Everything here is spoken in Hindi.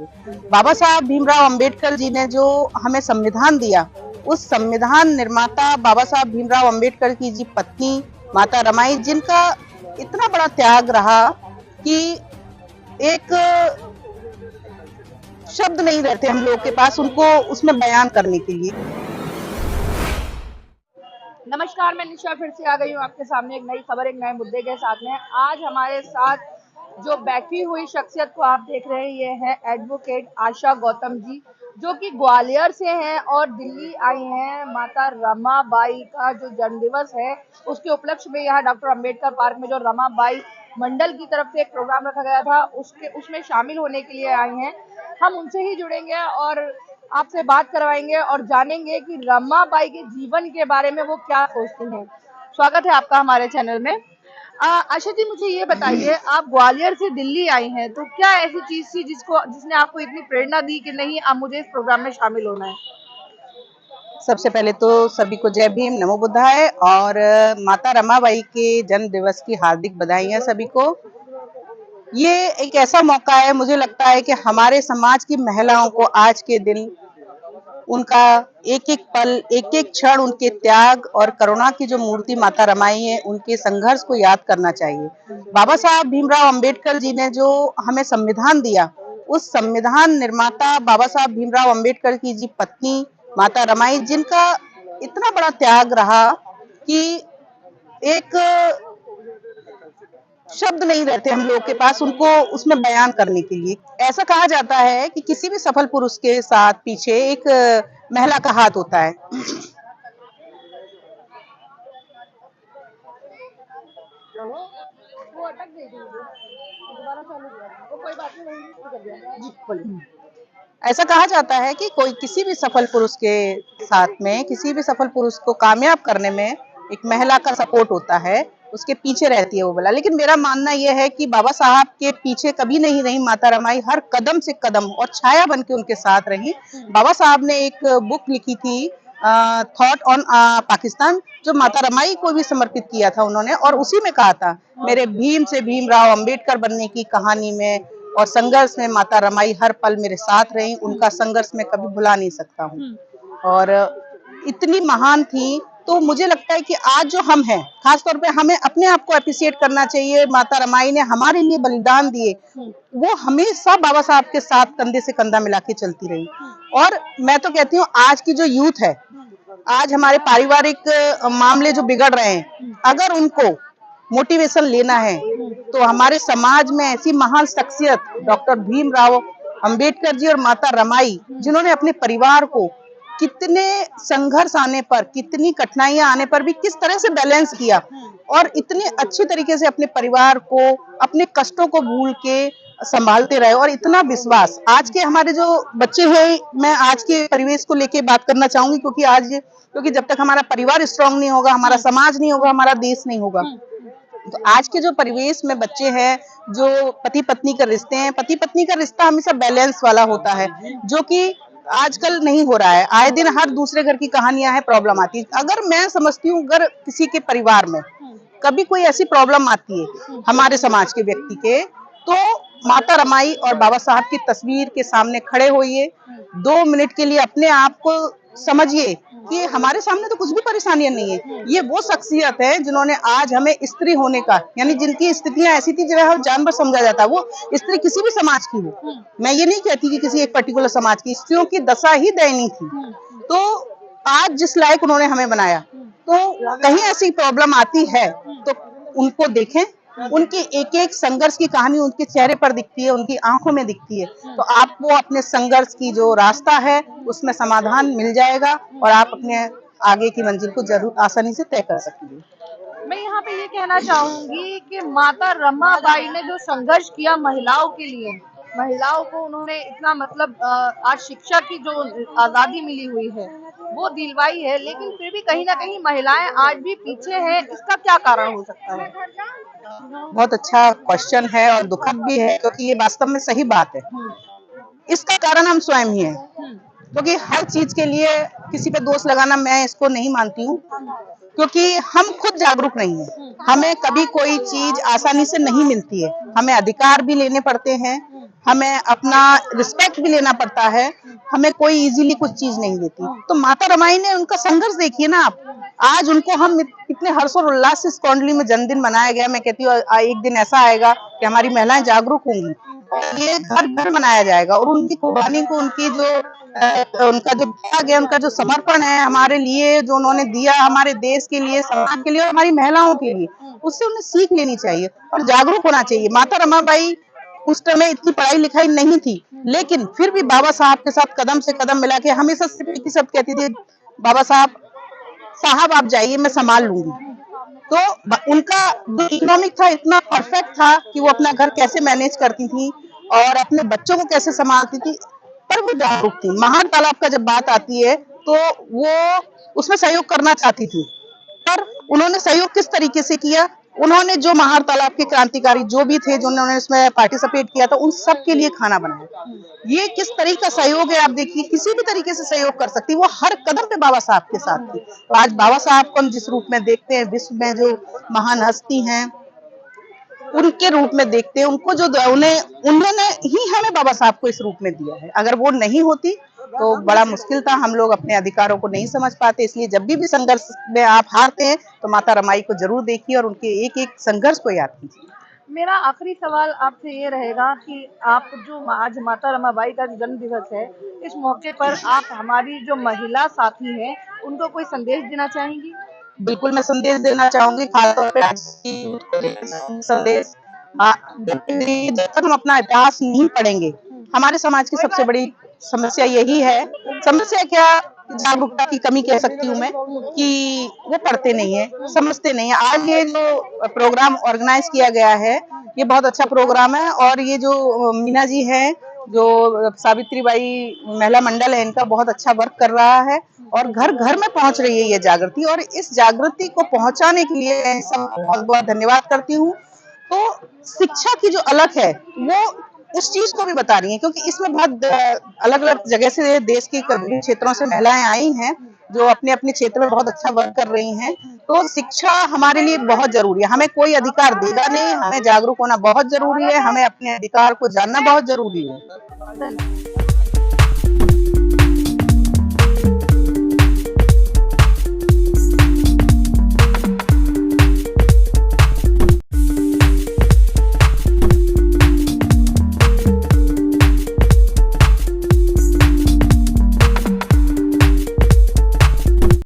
बाबा साहब भीमराव अंबेडकर जी ने जो हमें संविधान दिया, उस संविधान निर्माता बाबा साहब भीमराव अंबेडकर की जी पत्नी माता रमाई, जिनका इतना बड़ा त्याग रहा कि एक शब्द नहीं रहते हम लोग के पास उनको उसमें बयान करने के लिए। नमस्कार, मैं निशा फिर से आ गई हूँ आपके सामने एक नई खबर, एक नए मुद्दे के साथ में। आज हमारे साथ जो बैठी हुई शख्सियत को आप देख रहे हैं, ये है एडवोकेट आशा गौतम जी, जो कि ग्वालियर से हैं और दिल्ली आई हैं। माता रमाबाई का जो जन्मदिवस है, उसके उपलक्ष्य में यहाँ डॉक्टर अंबेडकर पार्क में जो रमाबाई मंडल की तरफ से एक प्रोग्राम रखा गया था, उसमें शामिल होने के लिए आई हैं। हम उनसे ही जुड़ेंगे और आपसे बात करवाएंगे और जानेंगे कि रमाबाई के जीवन के बारे में वो क्या सोचती हैं। स्वागत है आपका हमारे चैनल में। आशा जी, मुझे ये बताइए, आप ग्वालियर से दिल्ली आई हैं, तो क्या ऐसी चीज थी जिसने आपको इतनी प्रेरणा दी कि नहीं, अब मुझे इस प्रोग्राम में शामिल होना है? सबसे पहले तो सभी को जय भीम, नमो बुद्धाय और माता रमाबाई के जन्म दिवस की हार्दिक बधाइयां सभी को। ये एक ऐसा मौका है, मुझे लगता है कि हमारे समाज की महिलाओं को आज के दिन उनका एक एक पल, एक एक क्षण, उनके त्याग और करुणा की जो मूर्ति माता रमाई है, उनके संघर्ष को याद करना चाहिए। बाबा साहब भीमराव अंबेडकर जी ने जो हमें संविधान दिया, उस संविधान निर्माता बाबा साहब भीमराव अंबेडकर की जी पत्नी माता रमाई, जिनका इतना बड़ा त्याग रहा कि एक शब्द नहीं रहते हम लोग के पास उनको उसमें बयान करने के लिए। ऐसा कहा जाता है कि किसी भी सफल पुरुष के साथ पीछे एक महिला का हाथ होता है। ऐसा कहा जाता है कि कोई किसी भी सफल पुरुष के साथ में, किसी भी सफल पुरुष को कामयाब करने में एक महिला का सपोर्ट होता है, उसके पीछे रहती है वो बला। लेकिन मेरा मानना यह है कि बाबा साहब के पीछे कभी नहीं रही माता रमाई, हर कदम से कदम और छाया बन के उनके साथ रही। बाबा साहब ने एक बुक लिखी थी, थॉट ऑन पाकिस्तान, जो माता रमाई को भी समर्पित किया था उन्होंने, और उसी में कहा था, मेरे भीम से भीमराव अंबेडकर बनने की कहानी में और संघर्ष में माता रमाई हर पल मेरे साथ रही। उनका संघर्ष मैं कभी भुला नहीं सकता हूँ और इतनी महान थी। तो मुझे लगता है कि आज जो हम हैं, खासतौर पे हमें अपने आप को अप्रिशिएट करना चाहिए। माता रमाई ने हमारे लिए बलिदान दिए, वो हमेशा बाबा साहब के साथ कंधे से कंधा मिला के चलती रही। और मैं तो कहती हूँ, आज की जो यूथ है, आज हमारे पारिवारिक मामले जो बिगड़ रहे हैं, अगर उनको मोटिवेशन लेना है तो हमारे समाज में ऐसी महान शख्सियत डॉक्टर भीमराव अंबेडकर जी और माता रमाई, जिन्होंने अपने परिवार को कितने संघर्ष आने पर, कितनी कठिनाइयां आने पर भी किस तरह से बैलेंस किया और इतने अच्छे तरीके से अपने परिवार को, अपने कष्टों को भूल के संभालते रहे। और इतना विश्वास आज के हमारे जो बच्चे हैं, मैं आज के परिवेश को लेके बात करना चाहूंगी, क्योंकि जब तक हमारा परिवार स्ट्रांग नहीं होगा, हमारा समाज नहीं होगा, हमारा देश नहीं होगा। तो आज के जो परिवेश में बच्चे हैं, जो पति पत्नी का रिश्ते हैं, पति पत्नी का रिश्ता हमेशा बैलेंस वाला होता है, जो कि आजकल नहीं हो रहा है। आए दिन हर दूसरे घर की कहानियां हैं, प्रॉब्लम आती है। अगर मैं समझती हूँ, अगर किसी के परिवार में कभी कोई ऐसी प्रॉब्लम आती है हमारे समाज के व्यक्ति के, तो माता रमाई और बाबा साहब की तस्वीर के सामने खड़े होइए, 2 मिनट के लिए अपने आप को समझिए कि हमारे सामने तो कुछ भी परेशानियां नहीं है। ये वो शख्सियत है जिन्होंने आज हमें स्त्री होने का, यानी जिनकी स्थितियां ऐसी थी जिन्हें जानवर समझा जाता, वो स्त्री किसी भी समाज की हो, मैं ये नहीं कहती कि किसी एक पर्टिकुलर समाज की, स्त्रियों की दशा ही दयनीय थी। तो आज जिस लायक उन्होंने हमें बनाया, तो कहीं ऐसी प्रॉब्लम आती है तो उनको देखें, उनकी एक एक संघर्ष की कहानी उनके चेहरे पर दिखती है, उनकी आंखों में दिखती है। तो आपको अपने संघर्ष की जो रास्ता है उसमें समाधान मिल जाएगा और आप अपने आगे की मंजिल को जरूर आसानी से तय कर सकेंगे। मैं यहाँ पे ये कहना चाहूंगी कि माता रमाबाई ने जो संघर्ष किया महिलाओं के लिए, महिलाओं को उन्होंने इतना आज शिक्षा की जो आजादी मिली हुई है वो दिलवाई है, लेकिन फिर भी कहीं ना कहीं महिलाएं आज भी पीछे हैं। इसका क्या कारण हो सकता है? बहुत अच्छा क्वेश्चन है और दुखद भी है, क्योंकि ये वास्तव में सही बात है। इसका कारण हम स्वयं ही हैं, क्योंकि हर चीज के लिए किसी पे दोष लगाना मैं इसको नहीं मानती हूँ, क्योंकि हम खुद जागरूक नहीं है। हमें कभी कोई चीज आसानी से नहीं मिलती है, हमें अधिकार भी लेने पड़ते हैं, हमें अपना रिस्पेक्ट भी लेना पड़ता है, हमें कोई इजीली कुछ चीज नहीं देती। तो माता रमाई ने उनका संघर्ष देखिए ना आप, आज उनको हम कितने हर्ष और उल्लास से इस कौंडली में जन्मदिन मनाया गया। मैं कहती हूँ एक दिन ऐसा आएगा कि हमारी महिलाएं जागरूक होंगी और ये घर घर मनाया जाएगा, और उनकी कुर्बानी को, उनकी जो उनका जो त्याग है, उनका जो समर्पण है हमारे लिए, जो उन्होंने दिया हमारे देश के लिए, समाज के लिए और हमारी महिलाओं के लिए, उससे उन्हें सीख लेनी चाहिए और जागरूक होना चाहिए। माता रमाबाई उस समय इतनी पढ़ाई लिखाई नहीं थी, लेकिन फिर भी बाबा साहब के साथ कदम से कदम मिला के हमेशा सिर्फ एक ही शब्द कहती थी, बाबा साहब, साहब आप जाइए, मैं संभाल लूंगी। तो उनका जो इकोनॉमिक था इतना परफेक्ट था कि वो अपना घर कैसे मैनेज करती थी और अपने बच्चों को कैसे संभालती थी, पर वो जागरूक थी। महान तालाब का जब बात आती है तो वो उसमें सहयोग करना चाहती थी, पर उन्होंने सहयोग किस तरीके से किया, उन्होंने जो महार तालाब के क्रांतिकारी जो भी थे, जो उन्होंने उसमें पार्टिसिपेट किया था, उन सब के लिए खाना बनाया। ये किस तरीके का सहयोग है, आप देखिए, किसी भी तरीके से सहयोग कर सकती, वो हर कदम पे बाबा साहब के साथ थी। तो आज बाबा साहब को हम जिस रूप में देखते हैं, विश्व में जो महान हस्ती हैं उनके रूप में देखते हैं, उनको जो उन्हें, उन्होंने ही हमें बाबा साहब को इस रूप में दिया है। अगर वो नहीं होती तो बड़ा मुश्किल था, हम लोग अपने अधिकारों को नहीं समझ पाते। इसलिए जब भी संघर्ष में आप हारते हैं तो माता रमाई को जरूर देखिए और उनके एक एक संघर्ष को याद कीजिए। मेरा आखिरी सवाल आपसे ये रहेगा कि आप जो आज माता रमाबाई का जन्म दिवस है, इस मौके पर आप हमारी जो महिला साथी हैं, उनको कोई संदेश देना चाहेंगी? बिल्कुल मैं संदेश देना चाहूंगी, खासतौर पे आज की यूथ को संदेश, जब तक हम अपना इतिहास नहीं पढ़ेंगे, हमारे समाज की सबसे बड़ी समस्या यही है। समस्या क्या, जागरूकता की कमी कह सकती हूँ मैं, कि वो पढ़ते नहीं है, समझते नहीं है। आज ये जो प्रोग्राम ऑर्गेनाइज किया गया है, ये बहुत अच्छा प्रोग्राम है, और ये जो मीना जी हैं, जो सावित्री बाई महिला मंडल है, इनका बहुत अच्छा वर्क कर रहा है और घर घर में पहुंच रही है ये जागृति, और इस जागृति को पहुंचाने के लिए मैं सबको बहुत बहुत धन्यवाद करती हूँ। तो शिक्षा की जो अलग है वो उस चीज को भी बता रही है, क्योंकि इसमें बहुत अलग अलग जगह से, देश के विभिन्न क्षेत्रों से महिलाएं आई हैं जो अपने अपने क्षेत्र में बहुत अच्छा वर्क कर रही हैं। तो शिक्षा हमारे लिए बहुत जरूरी है, हमें कोई अधिकार देगा नहीं, हमें जागरूक होना बहुत जरूरी है, हमें अपने अधिकार को जानना बहुत जरूरी है।